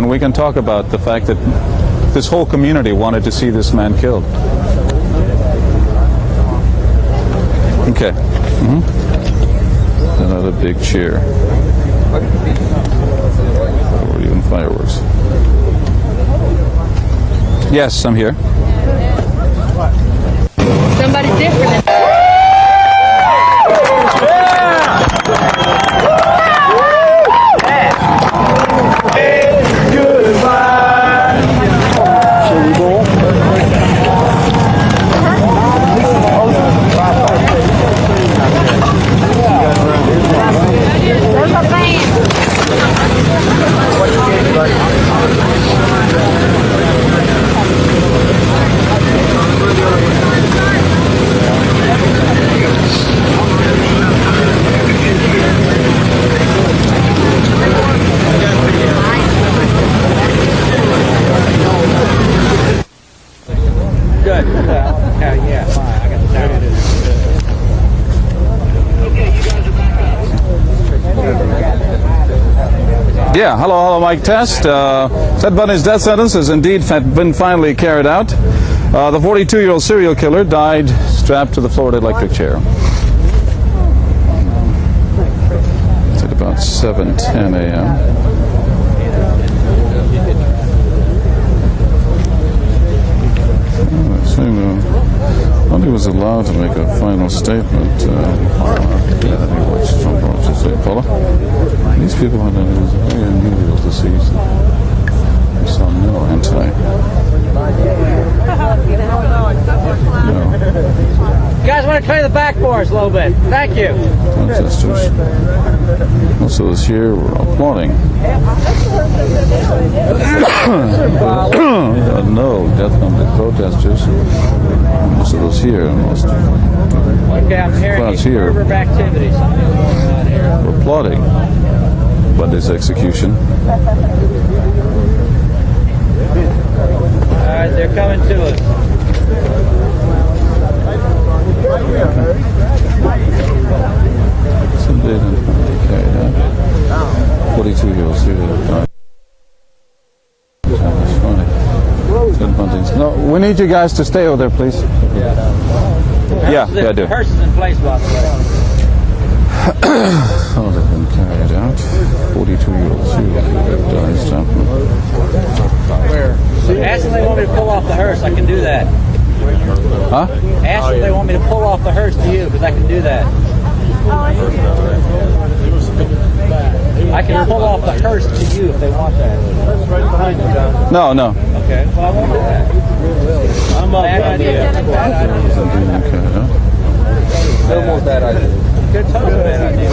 and we can talk about the fact that this whole community wanted to see this man killed. Okay. Another big cheer. Or even fireworks. Yes, I'm here. Somebody different. Yeah, hello, Mike Test. Ted Bundy's death sentence has indeed been finally carried out. The 42-year-old serial killer died strapped to the Florida electric chair. It's at about 7:10 a.m. Bundy was allowed to make a final statement. Paula. These people had it was very unusual to see. We saw no anti. You guys want to clear the back for us a little bit? Thank you. Protesters. Most of us here were applauding. No death penalty protesters. Most of those here, Okay, I'm hearing crowds here fervor of activity. Something going on here. were applauding Bundy's execution. All right, they're coming to us. Some data carried out. 42-year-old serial killer. That's funny. Ted Bundy's. No, we need you guys to stay over there, please. Yeah, I do. The hearse is in place, by the way. Oh, they've been carried out. 42-year-old serial killer dies jumping. Ask them if they want me to pull off the hearse. I can do that. Huh? Ask them if they want me to pull off the hearse to you, because I can do that. I can pull off the hearse to you if they want that. No. Okay, well, I won't do that. I'm bad idea. Bad idea. Almost bad idea. Good, totally bad idea.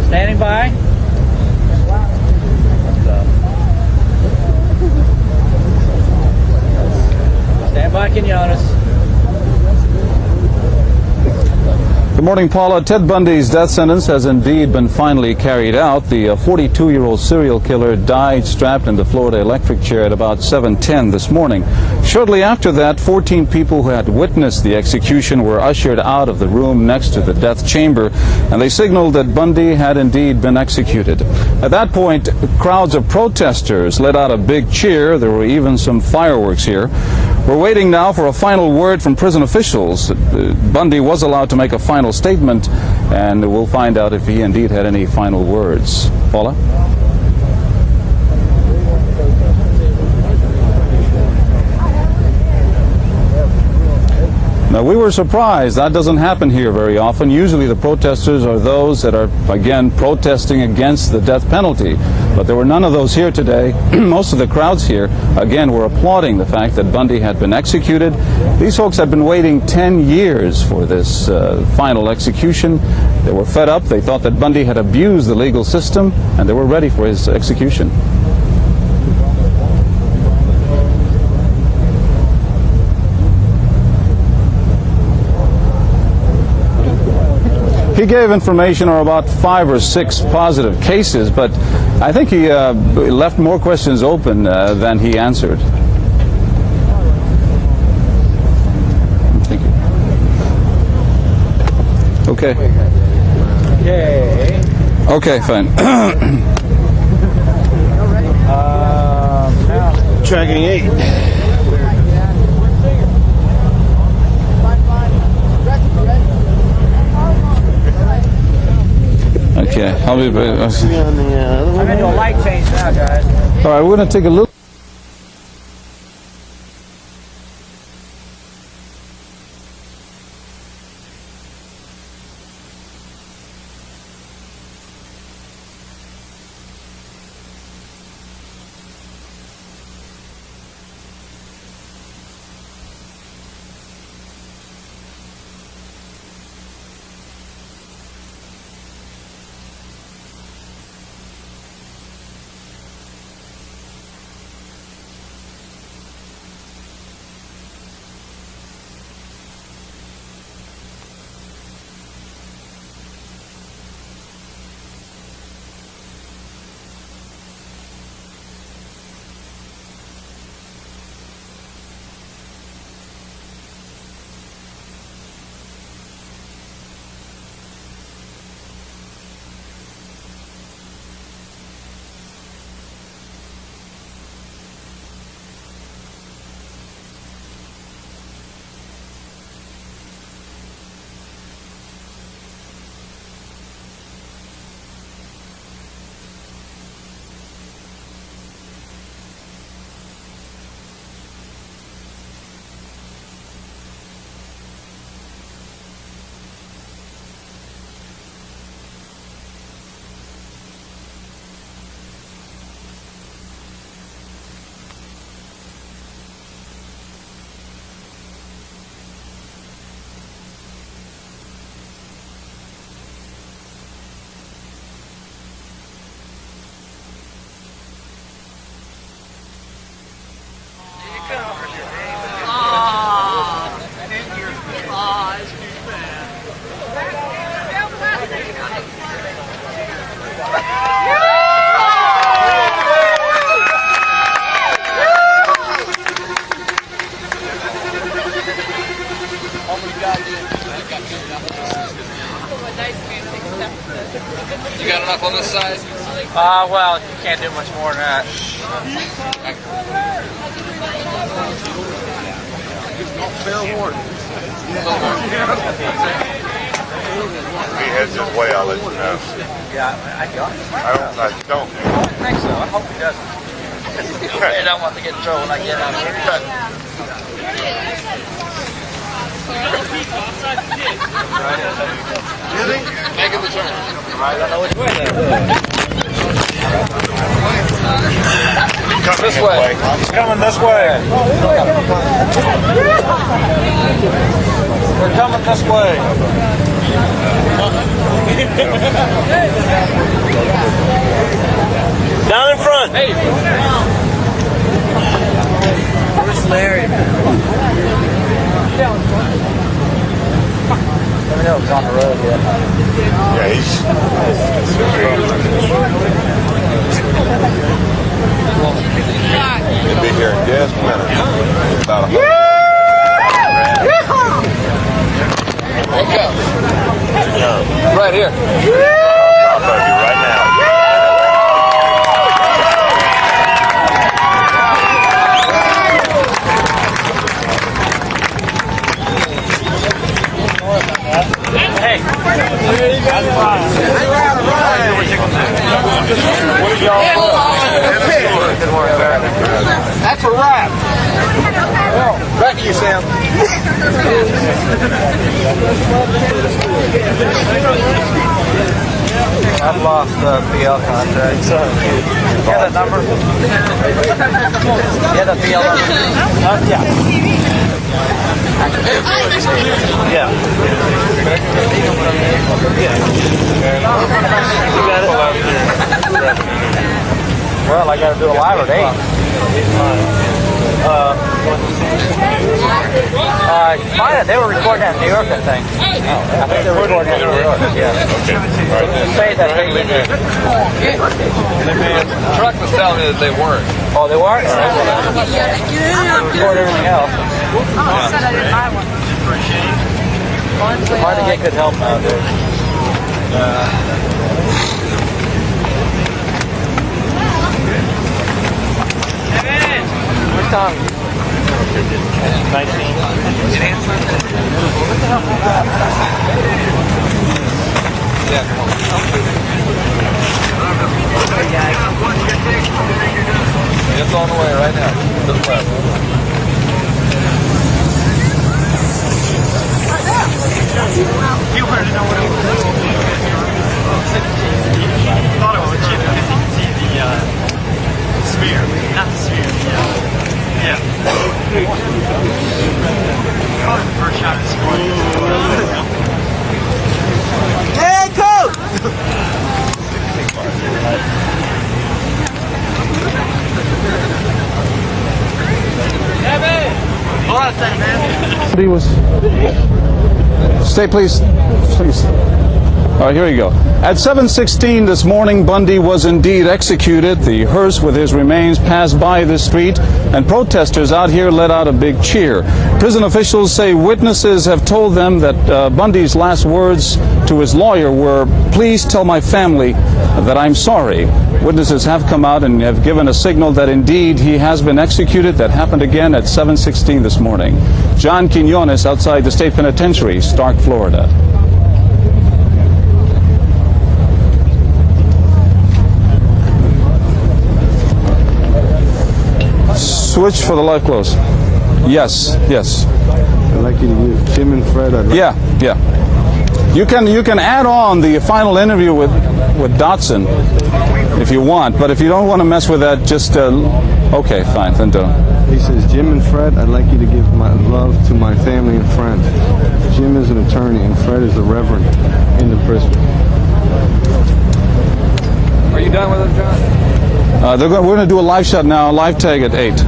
Standing by. Stand by, Quinones. Good morning, Paula. Ted Bundy's death sentence has indeed been finally carried out. The 42-year-old serial killer died strapped in the Florida electric chair at about 7:10 this morning. Shortly after that, 14 people who had witnessed the execution were ushered out of the room next to the death chamber, and they signaled that Bundy had indeed been executed. At that point, crowds of protesters let out a big cheer. There were even some fireworks here. We're waiting now for a final word from prison officials. Bundy was allowed to make a final statement, and we'll find out if he indeed had any final words. Paula? Now, we were surprised. That doesn't happen here very often. Usually the protesters are those that are, again, protesting against the death penalty. But there were none of those here today. Most of the crowds here, again, were applauding the fact that Bundy had been executed. These folks had been waiting 10 years for this final execution. They were fed up. They thought that Bundy had abused the legal system, and they were ready for his execution. He gave information on about 5 or 6 positive cases, but I think he left more questions open than he answered. Thank you. Okay. Okay. Okay, fine. tracking 8. Okay, I'll be back. I'm gonna do a light change now, guys. All right, we're going to take a little. You got enough on this side? Well, you can't do much more than that. If he heads his way, I'll let you know. Yeah, I don't. I don't. I don't think so. I hope he doesn't. I don't want to get in trouble when I get out here. Making the turn. I don't know which way that This way. He's coming this way. We're coming this way. Down in front. Hey. Where's Larry? Let me know if he's on the road yet. Yeah, he'll be here in just a minute. About a minute. Right here. I'll tell you right now. Hey. That's a wrap. Back to you, Sam. I've lost PL contract. So, you have that number? You have that PL number? Yeah. Yeah. You got it? Well, I got to do a live at 8. Find it. They were recording that in New York, I think. I think they were recording that in New York. Yeah. Okay. All right. Say that they did. The truck was telling me that they weren't. Oh, they weren't? Record everything else. Said I didn't buy one. Hard to get good help nowadays. young. 19. Yeah, come on. It's on the way right now. To the left. You already know what it was. Thought it was legit. I didn't see the sphere. Not the sphere. Yeah. Probably the first shot of the sport. Hey, coach! Hold on a second, man. He was. Stay, please. Please. All right, here we go. At 7:16 this morning, Bundy was indeed executed. The hearse with his remains passed by this street, and protesters out here let out a big cheer. Prison officials say witnesses have told them that Bundy's last words to his lawyer were, "Please tell my family that I'm sorry." Witnesses have come out and have given a signal that indeed he has been executed. That happened again at 7:16 this morning. John Quinones outside the state penitentiary, Stark, Florida. Switch for the live close. Yes, yes. I'd like you to give Jim and Fred. Yeah. You can add on the final interview with Dotson if you want, but if you don't want to mess with that, just okay, fine, then don't. He says, Jim and Fred, I'd like you to give my love to my family and friends. Jim is an attorney and Fred is a reverend in the prison. Are you done with them, John? We're going to do a live shot now, live tag at 8.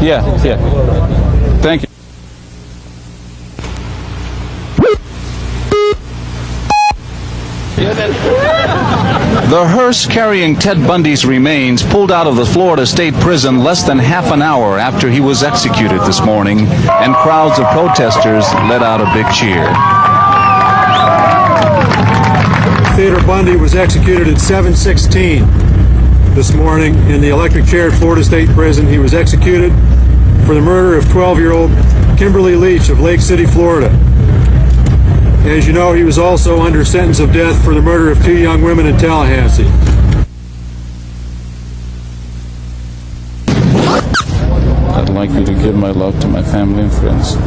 Yeah. Thank you. The hearse carrying Ted Bundy's remains pulled out of the Florida State Prison less than half an hour after he was executed this morning, and crowds of protesters let out a big cheer. Theodore Bundy was executed at 7:16 this morning in the electric chair at Florida State Prison. He was executed for the murder of 12-year-old Kimberly Leach of Lake City, Florida. As you know, he was also under sentence of death for the murder of 2 young women in Tallahassee. I'd like you to give my love to my family and friends.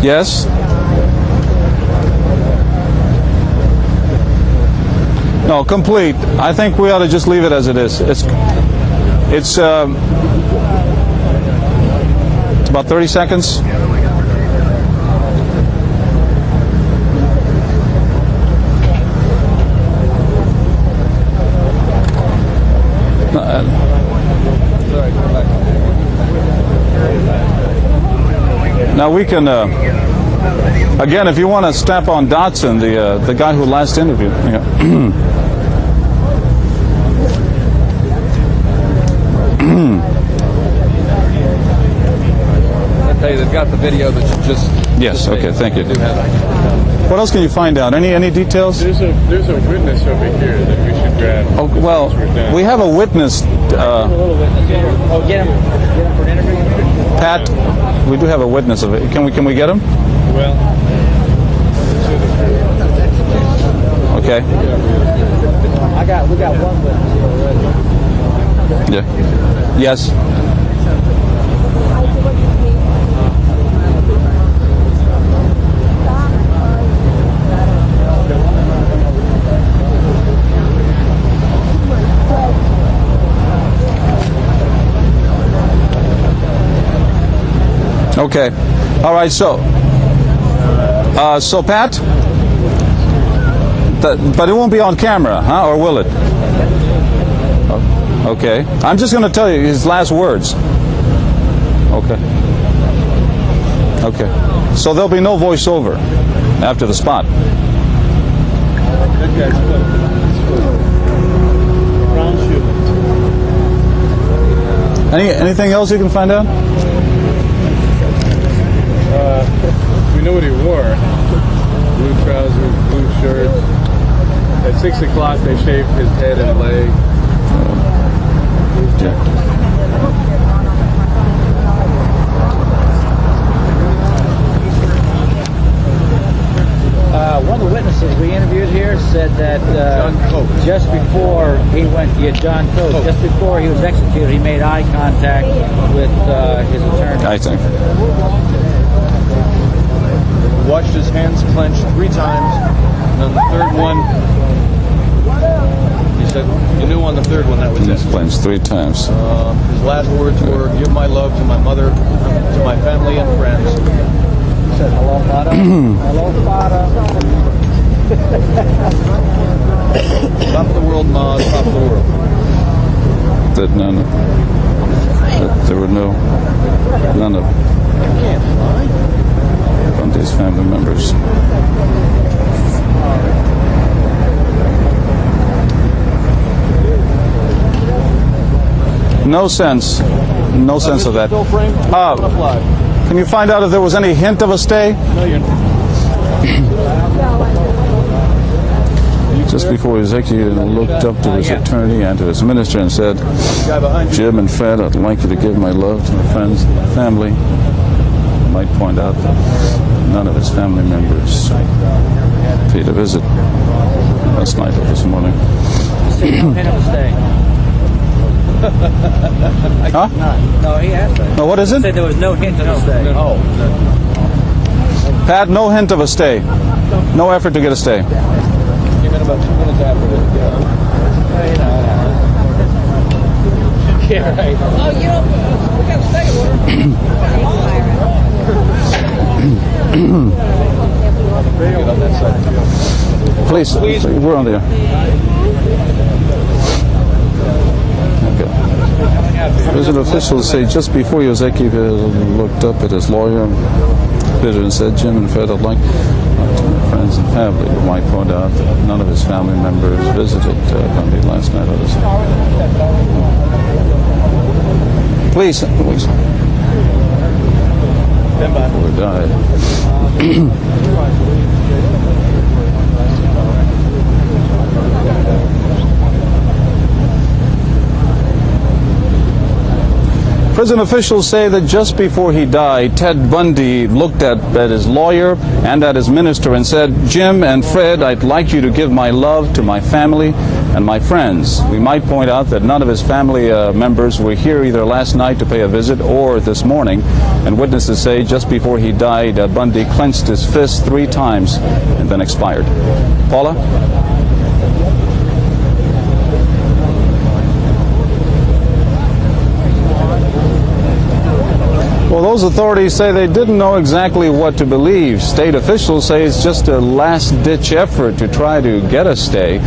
Yes? No, complete. I think we ought to just leave it as it is. It's about 30 seconds. Now we can, again, if you want to step on Dotson, the guy who last interviewed. Yeah. Hey, they've got the video that you just... Yes, okay, thank you. Do have it. What else can you find out? Any details? There's a witness over here that we should grab. Oh, well, we have a witness. Oh, get him for an interview. Pat, we do have a witness of it. Can we get him? Well, Okay. We got one witness here already. Yeah. Yes. Okay. All right. So Pat, but it won't be on camera, huh? Or will it? Okay. I'm just going to tell you his last words. Okay. Okay. So there'll be no voiceover after the spot. Anything else you can find out? we knew what he wore. Blue trousers, blue shirts. At 6 o'clock, they shaved his head and leg. One of the witnesses we interviewed here said that just before he went, John Coates, just before he was executed, he made eye contact with his attorney. I think. Watched his hands clenched 3 times, and on the third one, he said, you knew on the third one that was it. Clenched 3 times. His last words were, give my love to my mother, to my family and friends. He said, hello, Father. Hello, Father. Top of the world, Ma, top of the world. That there were none of Bundy's family members. No sense of that. Can you find out if there was any hint of a stay? Just before he was executed, he looked up to his attorney and to his minister and said, Jim and Fred, I'd like you to give my love to my friends and my family. I might point out that none of his family members paid a visit last night or this morning. No hint of a stay. Huh? No, he asked that. No, what is He it? said there was no hint of a stay. Pat, no hint of a stay. No effort to get a stay. Came in about 2 minutes after this. Yeah, right. Oh, we got a stay Get on that side. Please, we're on there. Okay. Prison officials say just before he was executed, looked up at his lawyer and said, Jim and Fred, I'd like to my friends and family. We might point out that none of his family members visited Bundy last night or this night. Please. Before he died. Prison officials say that just before he died, Ted Bundy looked at his lawyer and at his minister and said, Jim and Fred, I'd like you to give my love to my family and my friends. We might point out that none of his family members were here either last night to pay a visit or this morning. And witnesses say just before he died, Bundy clenched his fist 3 times and then expired. Paula? Well, those authorities say they didn't know exactly what to believe. State officials say it's just a last-ditch effort to try to get a stay.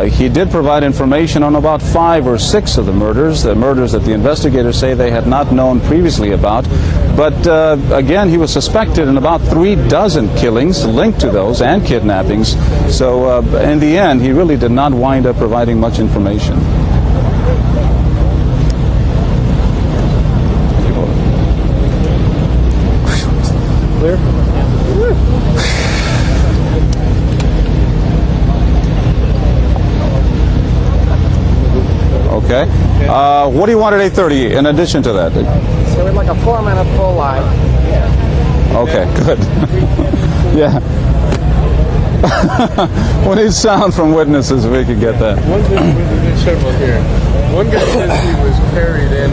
He did provide information on about 5 or 6 of the murders that the investigators say they had not known previously about. But again, he was suspected in about 3 dozen killings linked to those and kidnappings. So in the end, he really did not wind up providing much information. Clear? Okay. What do you want at 8:30 in addition to that? So we'd like a 4-minute full line. Okay, good. Yeah. We need sound from witnesses if we could get that. One thing, there's several here. One guy says he was carried in